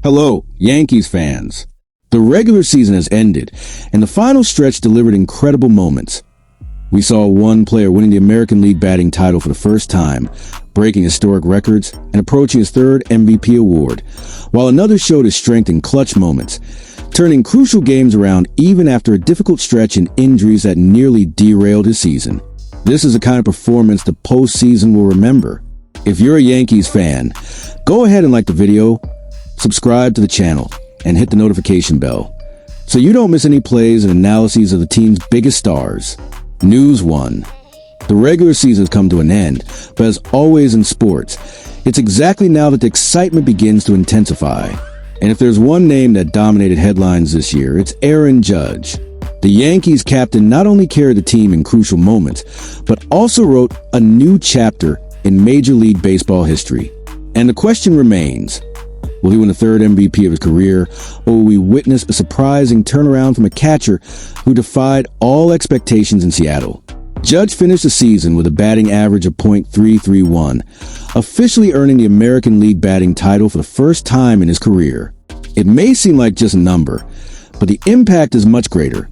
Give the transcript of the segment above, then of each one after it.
Hello, Yankees fans. The regular season has ended, and the final stretch delivered incredible moments. We saw one player winning the American League batting title for the first time, breaking historic records and approaching his third MVP award, while another showed his strength in clutch moments, turning crucial games around even after a difficult stretch and injuries that nearly derailed his season. This is the kind of performance the postseason will remember. If you're a Yankees fan, go ahead and like the video, subscribe to the channel, and hit the notification bell so you don't miss any plays and analyses of the team's biggest stars. News 1. The regular season has come to an end, but as always in sports, it's exactly now that the excitement begins to intensify. And if there's one name that dominated headlines this year, it's Aaron Judge. The Yankees captain not only carried the team in crucial moments, but also wrote a new chapter in Major League Baseball history. And the question remains, will he win the third MVP of his career, or will we witness a surprising turnaround from a catcher who defied all expectations in Seattle? Judge finished the season with a batting average of .331, officially earning the American League batting title for the first time in his career. It may seem like just a number, but the impact is much greater.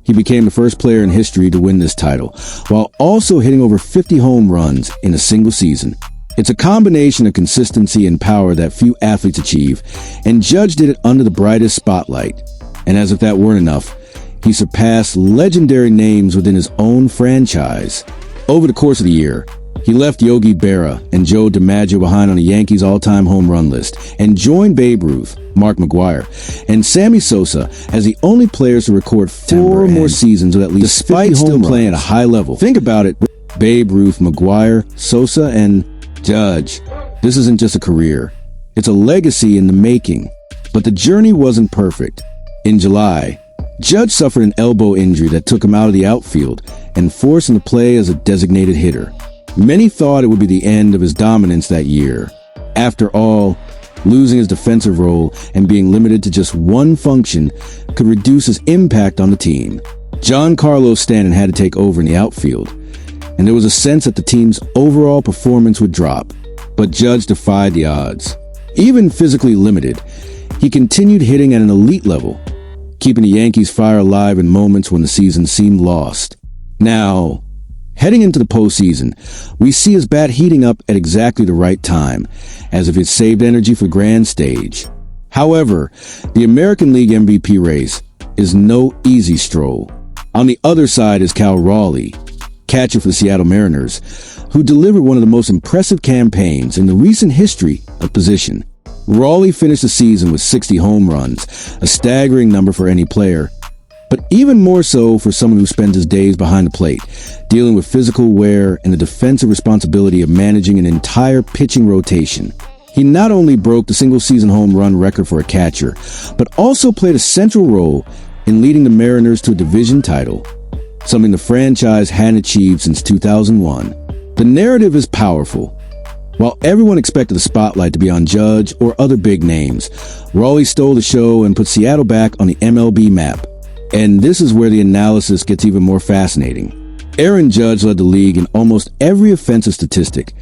He became the first player in history to win this title, while also hitting over 50 home runs in a single season. It's a combination of consistency and power that few athletes achieve, and Judge did it under the brightest spotlight. And as if that weren't enough, he surpassed legendary names within his own franchise. Over the course of the year, he left Yogi Berra and Joe DiMaggio behind on the Yankees' all-time home run list and joined Babe Ruth, Mark McGwire, and Sammy Sosa as the only players to record 4 more seasons with at least despite still playing at a high level. Think about it. Babe Ruth, McGwire, Sosa, and Judge. This isn't just a career. It's a legacy in the making. But the journey wasn't perfect. In July, Judge suffered an elbow injury that took him out of the outfield and forced him to play as a designated hitter. Many thought it would be the end of his dominance that year. After all, losing his defensive role and being limited to just one function could reduce his impact on the team. Giancarlo Stanton had to take over in the outfield, and there was a sense that the team's overall performance would drop. But Judge defied the odds. Even physically limited, he continued hitting at an elite level, keeping the Yankees' fire alive in moments when the season seemed lost. Now, heading into the postseason, we see his bat heating up at exactly the right time, as if it saved energy for the grand stage. However, the American League MVP race is no easy stroll. On the other side is Cal Raleigh, catcher for the Seattle Mariners, who delivered one of the most impressive campaigns in the recent history of the position. Raleigh finished the season with 60 home runs, a staggering number for any player, but even more so for someone who spends his days behind the plate, dealing with physical wear and the defensive responsibility of managing an entire pitching rotation. He not only broke the single-season home run record for a catcher, but also played a central role in leading the Mariners to a division title, something the franchise hadn't achieved since 2001. The narrative is powerful. While everyone expected the spotlight to be on Judge or other big names, Raleigh stole the show and put Seattle back on the MLB map. And this is where the analysis gets even more fascinating. Aaron Judge led the league in almost every offensive statistic,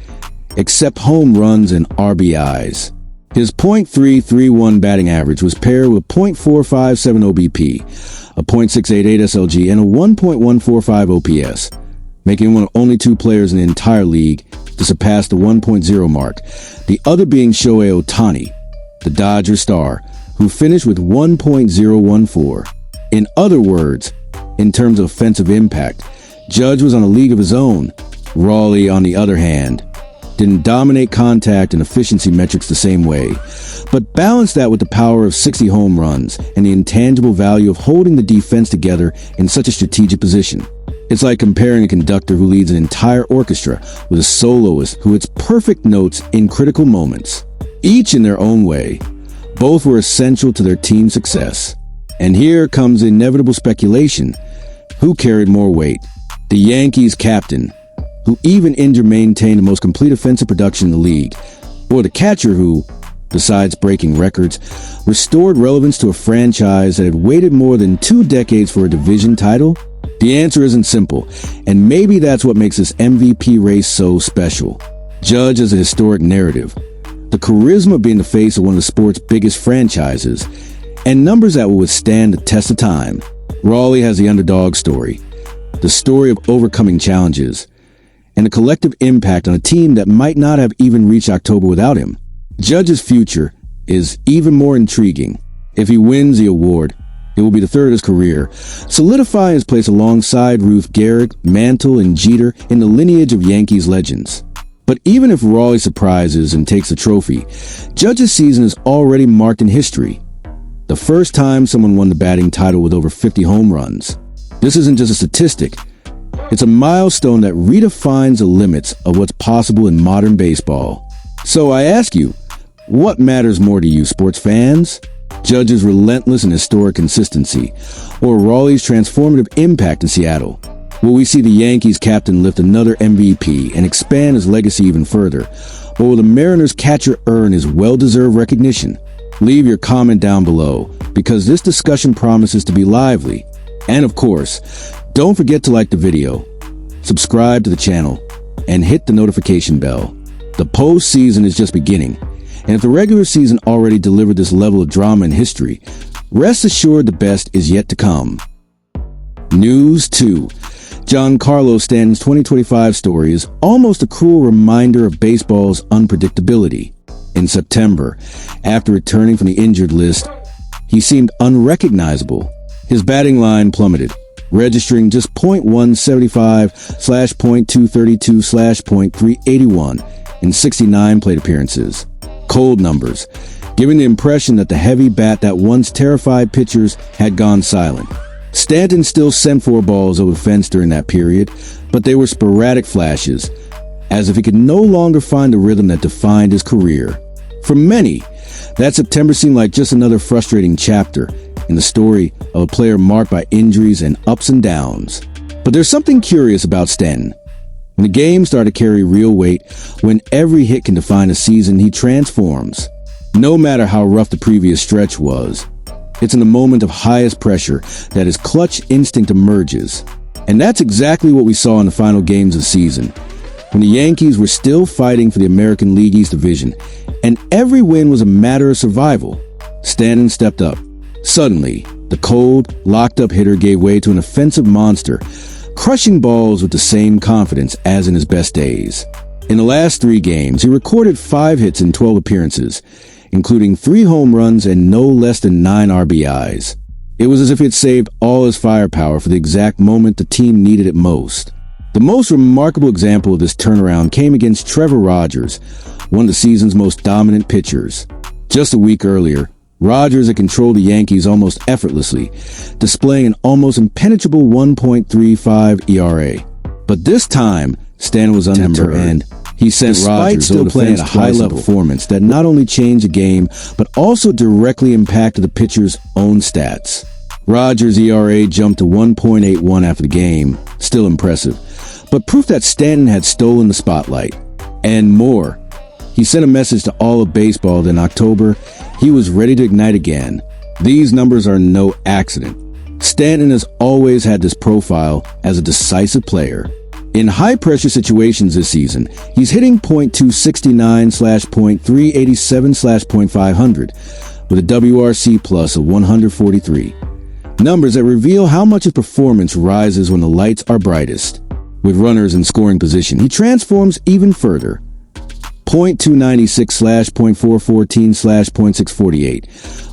except home runs and RBIs. His .331 batting average was paired with .457 OBP, a .688 SLG, and a 1.145 OPS, making him one of only 2 players in the entire league to surpass the 1.0 mark, the other being Shohei Ohtani, the Dodgers star, who finished with 1.014. In other words, in terms of offensive impact, Judge was on a league of his own. Raleigh, on the other hand, didn't dominate contact and efficiency metrics the same way, but balanced that with the power of 60 home runs and the intangible value of holding the defense together in such a strategic position. It's like comparing a conductor who leads an entire orchestra with a soloist who hits perfect notes in critical moments. Each in their own way, both were essential to their team's success. And here comes the inevitable speculation. Who carried more weight? The Yankees captain, who even injured maintained the most complete offensive production in the league, or the catcher who, besides breaking records, restored relevance to a franchise that had waited more than 2 decades for a division title? The answer isn't simple, and maybe that's what makes this MVP race so special. Judge as a historic narrative, the charisma of being the face of one of the sport's biggest franchises, and numbers that will withstand the test of time. Raleigh has the underdog story, the story of overcoming challenges, and the collective impact on a team that might not have even reached October without him. Judge's future is even more intriguing. If he wins the award, it will be the third of his career, solidifying his place alongside Ruth, Gehrig, Mantle, and Jeter in the lineage of Yankees legends. But even if Raleigh surprises and takes the trophy, Judge's season is already marked in history. The first time someone won the batting title with over 50 home runs. This isn't just a statistic. It's a milestone that redefines the limits of what's possible in modern baseball. So I ask you, what matters more to you, sports fans? Judge's relentless and historic consistency, or Raleigh's transformative impact in Seattle? Will we see the Yankees captain lift another MVP and expand his legacy even further? Or will the Mariners catcher earn his well-deserved recognition? Leave your comment down below, because this discussion promises to be lively. And of course, don't forget to like the video, subscribe to the channel, and hit the notification bell. The postseason is just beginning, and if the regular season already delivered this level of drama and history, rest assured the best is yet to come. News 2. Giancarlo Stanton's 2025 story is almost a cruel reminder of baseball's unpredictability. In September, after returning from the injured list, he seemed unrecognizable. His batting line plummeted, registering just .175/.232/.381 in 69 plate appearances. Cold numbers, giving the impression that the heavy bat that once terrified pitchers had gone silent. Stanton still sent 4 balls over the fence during that period, but they were sporadic flashes, as if he could no longer find the rhythm that defined his career. For many, that September seemed like just another frustrating chapter in the story of a player marked by injuries and ups and downs. But there's something curious about Stanton. When the game started to carry real weight, when every hit can define a season, he transforms. No matter how rough the previous stretch was, it's in the moment of highest pressure that his clutch instinct emerges. And that's exactly what we saw in the final games of the season, when the Yankees were still fighting for the American League East Division, and every win was a matter of survival. Stanton stepped up. Suddenly, the cold, locked-up hitter gave way to an offensive monster, crushing balls with the same confidence as in his best days. In the last 3 games, he recorded 5 hits in 12 appearances, including 3 home runs and no less than 9 RBIs. It was as if he had saved all his firepower for the exact moment the team needed it most. The most remarkable example of this turnaround came against Trevor Rogers, one of the season's most dominant pitchers. Just a week earlier, Rogers had controlled the Yankees almost effortlessly, displaying an almost impenetrable 1.35 ERA. But this time, Stanton was undeterred, and he sent Rogers still playing at a high-level performance that not only changed the game, but also directly impacted the pitcher's own stats. Rogers' ERA jumped to 1.81 after the game, still impressive, but proof that Stanton had stolen the spotlight. And more. He sent a message to all of baseball that in October, he was ready to ignite again. These numbers are no accident. Stanton has always had this profile as a decisive player. In high-pressure situations this season, he's hitting .269/.387/.500 with a WRC plus of 143. Numbers that reveal how much his performance rises when the lights are brightest. With runners in scoring position, he transforms even further. .296/.414/.648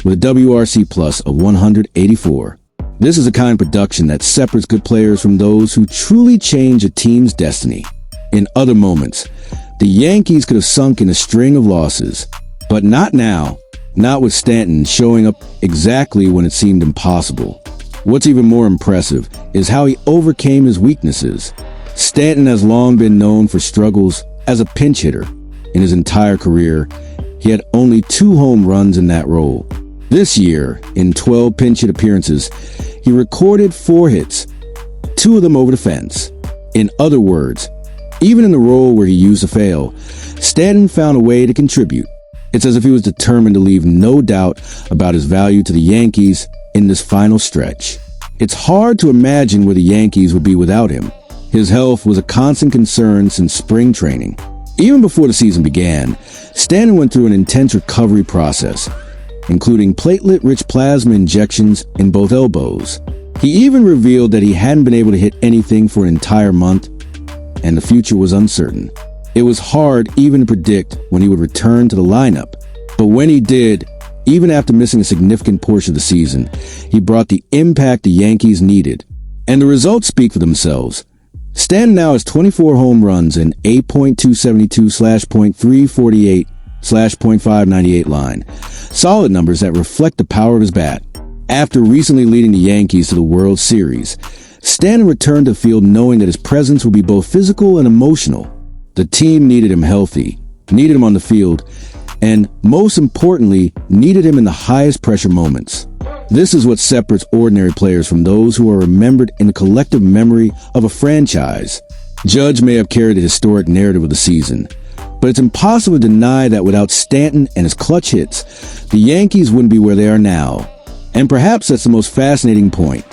with a WRC plus of 184. This is a kind of production that separates good players from those who truly change a team's destiny. In other moments, the Yankees could have sunk in a string of losses, but not now, not with Stanton showing up exactly when it seemed impossible. What's even more impressive is how he overcame his weaknesses. Stanton has long been known for struggles as a pinch hitter. In his entire career, he had only 2 home runs in that role. This year, in 12 pinch hit appearances, he recorded 4 hits, 2 of them over the fence. In other words, even in the role where he used to fail, Stanton found a way to contribute. It's as if he was determined to leave no doubt about his value to the Yankees in this final stretch. It's hard to imagine where the Yankees would be without him. His health was a constant concern since spring training. Even before the season began, Stanton went through an intense recovery process, including platelet-rich plasma injections in both elbows. He even revealed that he hadn't been able to hit anything for an entire month, and the future was uncertain. It was hard even to predict when he would return to the lineup. But when he did, even after missing a significant portion of the season, he brought the impact the Yankees needed. And the results speak for themselves. Stanton now has 24 home runs and 8.272/.348/.598 line. Solid numbers that reflect the power of his bat. After recently leading the Yankees to the World Series, Stanton returned to the field knowing that his presence would be both physical and emotional. The team needed him healthy, needed him on the field, and most importantly, needed him in the highest pressure moments. This is what separates ordinary players from those who are remembered in the collective memory of a franchise. Judge may have carried the historic narrative of the season, but it's impossible to deny that without Stanton and his clutch hits, the Yankees wouldn't be where they are now. And perhaps that's the most fascinating point.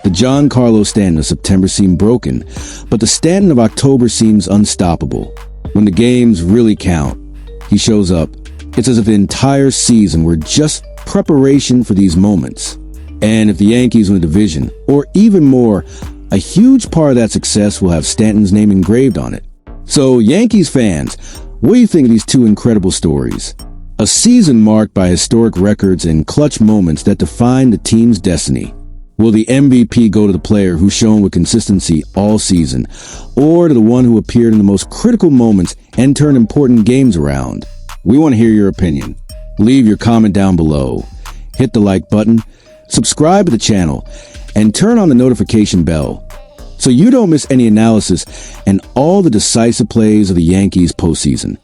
The Giancarlo Stanton of September seemed broken, but the Stanton of October seems unstoppable. When the games really count, he shows up. It's as if the entire season were just preparation for these moments. And if the Yankees win the division, or even more, a huge part of that success will have Stanton's name engraved on it. So, Yankees fans, what do you think of these two incredible stories? A season marked by historic records and clutch moments that define the team's destiny. Will the MVP go to the player who's shown with consistency all season, or to the one who appeared in the most critical moments and turned important games around? We want to hear your opinion. Leave your comment down below. Hit the like button, subscribe to the channel, and turn on the notification bell so you don't miss any analysis and all the decisive plays of the Yankees postseason.